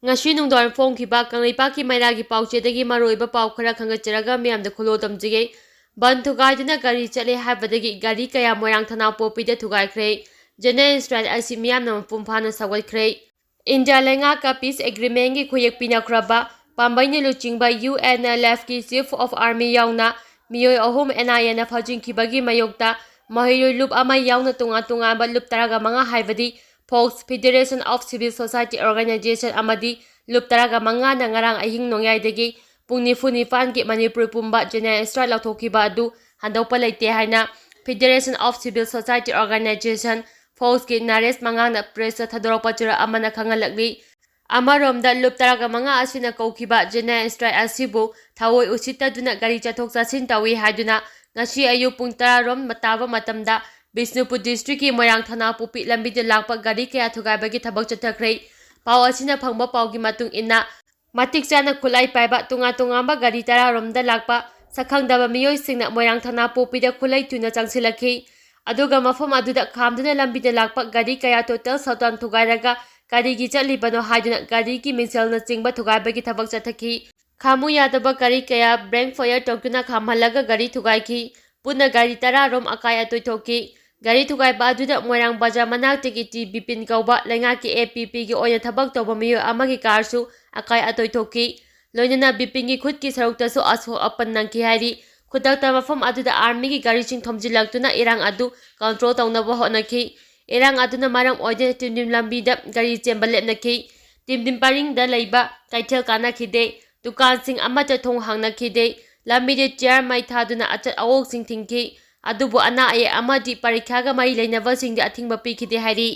Ngasi nungdon phongkiba Kangleipakki Mairagi pauchedagi maroiba pau khara khangacharaga miyamda khulo tamjige ban thugaiduna gari chale habadagi gari kaya moirang thana popida thugaikre General Strike asi miyamna pumphana sawaikhre India lenga ka peace agreement gi khuyek pinakraba pambaini luchingba UNLF ki Chief of Army yauna miyoi ahum NIN phajingkibagi mayokta mahiroi loop ama yauna tunga ba loop taraga manga haibadi Folks Federation of Civil Society Organization amadi loop taraga manga na ngarang ahing nongyai pungni funi fan ki Manipur pumba General Strike lauthokiba adu handaupa leite haina Federation of Civil Society Organization Folks ki nares manga na press thadoropa chura amana khangalakli Amaromda loop taraga manga asina kaukiba General Strike asibu thawoi usita duna gari chathok chasin tawi haiduna ngasi ayu pung 10 rom mataba matamda Bisnupur District ki Moirang Thana Pupi lambi de lakpa gari kaya thugaibagi thabak chathakre pau asina phangba pau gi matung inna matik chana khulai paiba tunga ba gari 10 romda lakpa sakhangdaba miyoi singna Moirang Thana Pupi da khulai tuna changsilakhi aduga mafam aduda khamduna lambi de lakpa gari kaya total sautan thugairaga gari gi chali bano haiduna gari ki mingsel na chingba thugaibagi thabak chathakhi khamu yadaba gari kaya blank fire tokuna khamhalaga gari thugaiki Puna gari 10 rom akai atoi thoki gari thugai ba aduda Moirang Bajar manak tiki Bipin kauba lenga ki APP ki oya thabak toba miyo amagi karsu akai atoi thoki loinana Bipin gi khut ki sarukta su aso apan nangki hari khudakta mafam aduda army ki gari ching thomjilaktuna irang adu control tawnaba honaki irang aduna maram oide timdim lambi da gari chembale nakhi timdim paring da leiba kaithel kana khide dukan sing amata thong hangna khide lambi de chair mai thaduna achat awok sing thingki adubu ana aye amadi parikhaga mai leinaba singdi athingba pikhide hari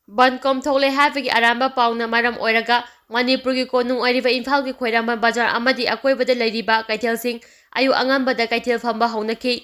ban kom thole havigi aramba pauna maram oiraga Manipur gi konung oiriba Imphal gi khoiramba bazar amadi akoibada leiriba kaithel sing ayu angamba da kaithel phamba haunaki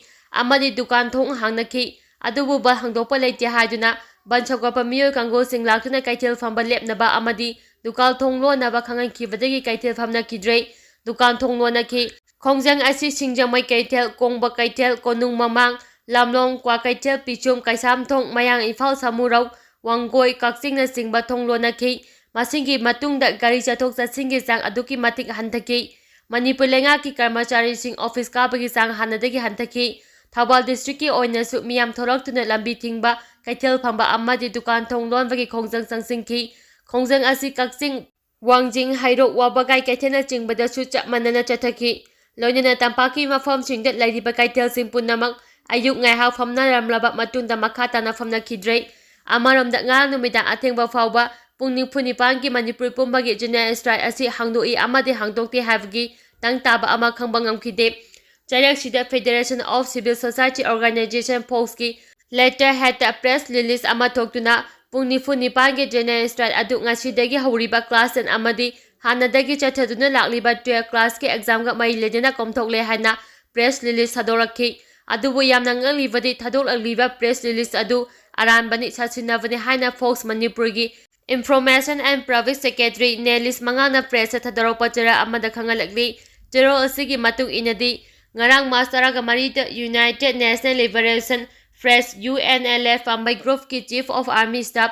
amadi dukan thong hangnaki adubu ba hangdopa leite haiduna ban chokapa miyo kango sing laktuna kaithel phamba lepnaba amadi dukal thong lo naba khangan khibadagi kaithel phamna kidre dukan thong lo naki Khongjang asi singjamai kaithel kongba kaithel konung mamang lamlong kwa kaithel pichum kaisam thong mayang Imphal samurau wangoi kakchingna singba thonglo nakhi masingi matungda gari chathok chasingi sang aduki matik hanthaki Manipur lenga ki karmachari sing office ka bagi sang hanadagi hanthaki Thawal district ki oina su miyam thoraktuna lambi thingba kaithel phamba amadi dukan thonglon bagi khongjang sangsingki khongjang asi kakching wangjing hairok wabagai kaithena chingbada su chapmanana chathaki Loinana tampaki mafam singdat lairiba kaithel sing punamak ayuk ngai hau famna ramlaba matunda makata na famna kidre amaramda ngang numida athengba fawba pungning phuni pangi Manipur pumbagi General Strike asi hangdoi amadi hangdokti havgi tang taba ama khangbangam khide Chayak sida Federation of Civil Society Organization Folks-ki letter had a press release ama thoktuna pungning phuni pangi General Strike adu ngasidagi hawriba class and amadi Hanadagi chathaduna lakliba 12 class ki exam ga mai ledena komthokle hana press release sadorakhi adubu yamna ngalibadi thadol agliba press release adu aranbani sasinavani hana Folks Manipur gi Information and Private Secretary Nelis mangana press thadaropa chara amada khangalakli jero asigi matung inadi ngarang mastara ga marita United National Liberation Front UNLF Pambai Group ki Chief of Army Staff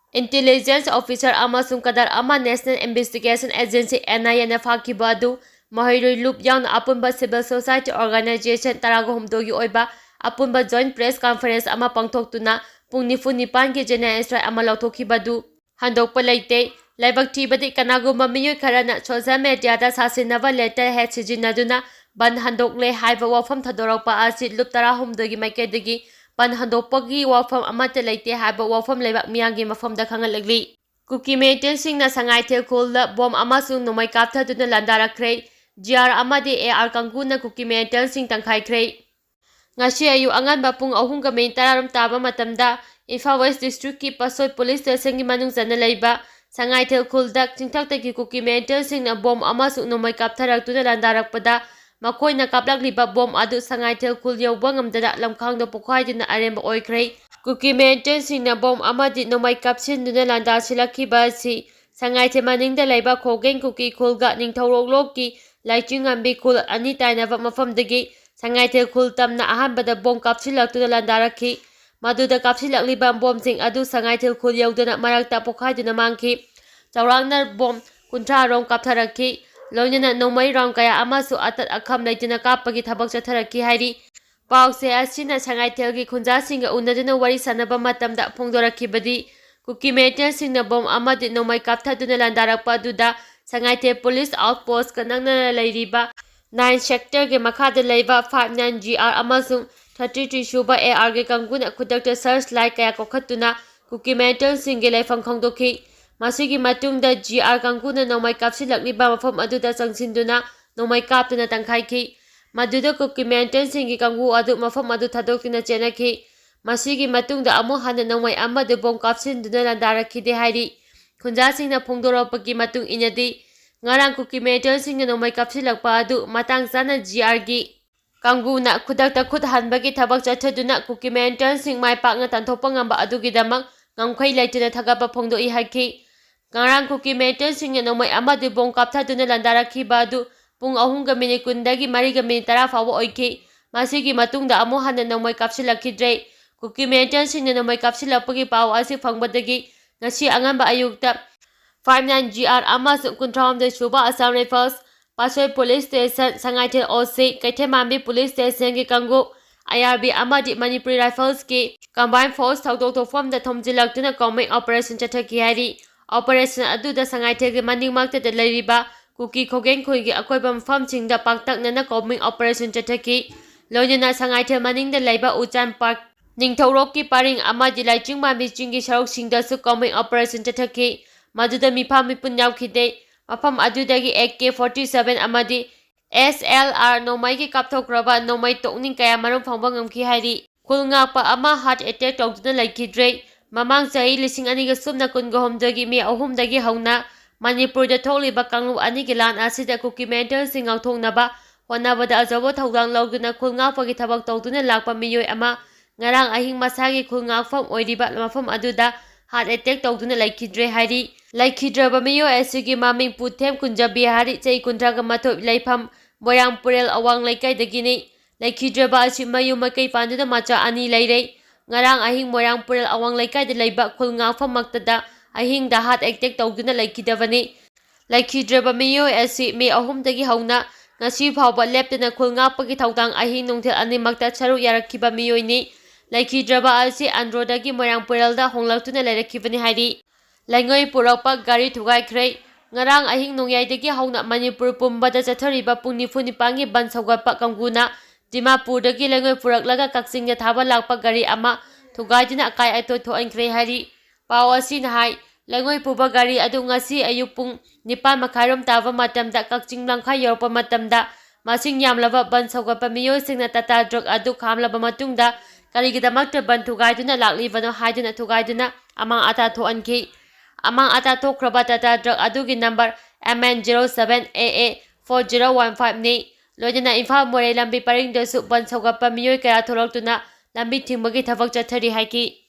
Intelligence Officer amasung kadar ama National Investigation Agency NIN fakiba adu mahiroi loop yang apunba Civil Society Organization tarago humdogi oiba apunba Joint Press Conference ama pangthoktuna pungni funi pangi General Strike ama lauthokiba du handokpa leite laibak thibadi kanaguma miyoi kharana social media da sasinaba letter head sijinaduna ban handokle haiba wafam thadorakpa asi loop tara humdogi maikedagi ban handopagi wafam amate leite haiba wafam leibak miyangi mafamda khangalagli Kuki Militant singna sangaithel khulda bom amasung nomai kapthaduna Landarakhre GR amadi AR kanguna Kuki Militant sing tankhaikhre ngasi ayu anganba pung 3:10 taba matamda Imphal West District ki Pasoi Police Station ki manung jana leiba sangaithel khulda chingthaktagi Kuki Militant singna bom amasung nomai kaptharaktuna Landarakpada makoina kaplagliba bom adu sangaithel khul yauba ngamdada lamkhangda pokhaiduna aremba oikhre Kuki Militant singna bom amadi nomai kapsinduna landa silakhiba si sangaithel maningda leiba khogeng Kuki khulga ningthauroklokki laichungambi khul ani tainaba mafamdagi sangaithel khul tamna ahanbada bom kapsilaktuna Landarakhi maduda kapsilakliba bom sing adu sangaithel khul yauduna marakta pokhaiduna mangki chaurangna bom कुंथ्रारोम कापथरक्खी लोइनना नोंमै round कया अमासु अतत अखम लेतना कापगी थबक चथरक्खी हाइरी पाउसे असिना संगाइथेलगी खुंजासिंगा उन्नदुना वरी सनबा मतमदा फोंदोरक्खिबदी कुकी मिलिटेंटसिंगना बॉम अमदि नोंमै कापथदुना लंदारक्पा अदुदा संगाइथे पुलिस आउटपोस्ट का नंगना लैरिबा 9 सेक्टर के मखादा लैबा 59 GR अमसुंग 33 सुबा AR के कंगुना खुदक्ता सर्च लाइट कया कोखत्तुना कुकी मिलिटेंटसिंग के लैफम खोंदोखी मसिगी मतुंगदा GR कंगुना नोंमै कापसिलक्लिबा मफम अदुदा चंगसिंदुना नोंमै कापतुना तंखाइखी मदुदा कुकी मिलिटेंटसिंग के कंगु अदु मफम अदु थादोक्तुना चेनाखी मसिगी मतुंगदा अमु हाना नोंमै अमदु Baum कापसिंदुना लंदारक्खिदे हाइरी खुंजासिंगना फोंदोरक्पगी मतुंग इनदी ngarang kuki militantsing na nomay kapsilakpa adu matang sana GR gi kanguna khudakta khud hanbagi thabak chathaduna kuki militantsing mai pakna tanthokpa ngamba adugi damak ngamkhai laituna thagapa phongdoi haiki ngarang kuki militantsing na nomay amadu bong kapthaduna landarakhi badu pung 3:10 dagi 4:10 fawa oiki masigi matungda amu hana nomay kapsilakhidre kuki militantsing na nomay kapsilakpagi paw asi phangbadagi ngasi angamba ayukta 59 GR अमसुंग कुंथ्राओमदे सुबा Assam rifles पासोई police station Sangaithel OC कैथेमांबी police station के कंगु IRB अमदि Manipuri rifles की combine force थौदोक थोफमदा थोमजिलक्तुना कॉमिंग ऑपरेशन चथकी हाइरी ऑपरेशन अदुदा संगाइथेल के मनिंगमाक्तदा लैरिबा कुकी खोगेंग खुइगी अकोइबा मफमसिंगदा पाक्तकनना कॉमिंग ऑपरेशन चथकी लोइनना संगाइथेल मनिंगदा लैबा उचान पार्क निंगथौरोक की पारिंग अमदि लाइचिंगमांबी चिंगी सरुकसिंगदासु कॉमिंग ऑपरेशन चथकी मदुदा मिफा मिपुन याउखिदे मफम अदुदगी AK-47 अमदि SLR नोंमै की कापथोक्रबा नोंमै तोकनिंग कया मरुम फंबा ngamखि हाइरी खुलंगापा अमा हार्ट अटैक तौदुना लैखिद्रे ममांग चही 2019 मे 3 दगी हौना मणिपुरदा थोकलिबा कांगलु अनि की लान असिदा कुकी मिलिटेंटसिंग ngauthoknaba होनाबदा अजबो थौदांग लौदुना खुलंगापगी थबक तौदुना लाकपा मियोय अमा ngarang ahing masagi खुलंगाफम ओइरिबा मफम अदुदा हार्ट अटैक तौदुना लैखिद्रे हाइरी लैखिद्रबा मियो एसिगी मामिंग पुथेम कुंजाबी हारी चई कुंद्रागा मथो लैफम मोयांग पुरेल अवांग लैकाइदगिनी लैखिद्रबा असि मयु मकै पांदुदा मचा अनि लैरे ngarang ahing मोयांग पुरेल अवांग लैकाइद लैबा खुलंगाफम मक्तदा ahing da हार्ट अटैक तौदुना लैखिदबनी लैखिद्रबा मियो एसि मे 3 दगी हौना ngasi phawba leptana khulngapagi thawdang ahing nungthel ani makta charu yarakhiba miyoini लैखिद्रबा असि आंध्रदगी मोयांग पुरेलदा होंगलाक्तुना लैरखिबनी हाइरी लाइंगोई पुरकपा गाड़ी थुगाइख्रे ngarang ahing nongyai hauna manipur pumbada chathariba pung 9 ban sawgapa kanguna dimapurdagi laingoi puraklaga kaksinga thaba lakpa gari ama thugaidina kai aito thoankhre hari pawasi nahai laingoi puba gari adu ngasi ayuk pung 9 makhairom tava matamda kakching langkha yorpa matamda masing yamlaba ban sawgapa miyoi singna tata drug adu khamlaba matungda karigidamakta ban thugaidina laklibano haidina thugaidina amang ata thoanki among ata thokraba tata drug adugi number MN07AA 4015 ni loidina imphal more lambi paring desu ban sawgapa miyoi kaya thoroktuna lambi thingmagi thabak chathari haiki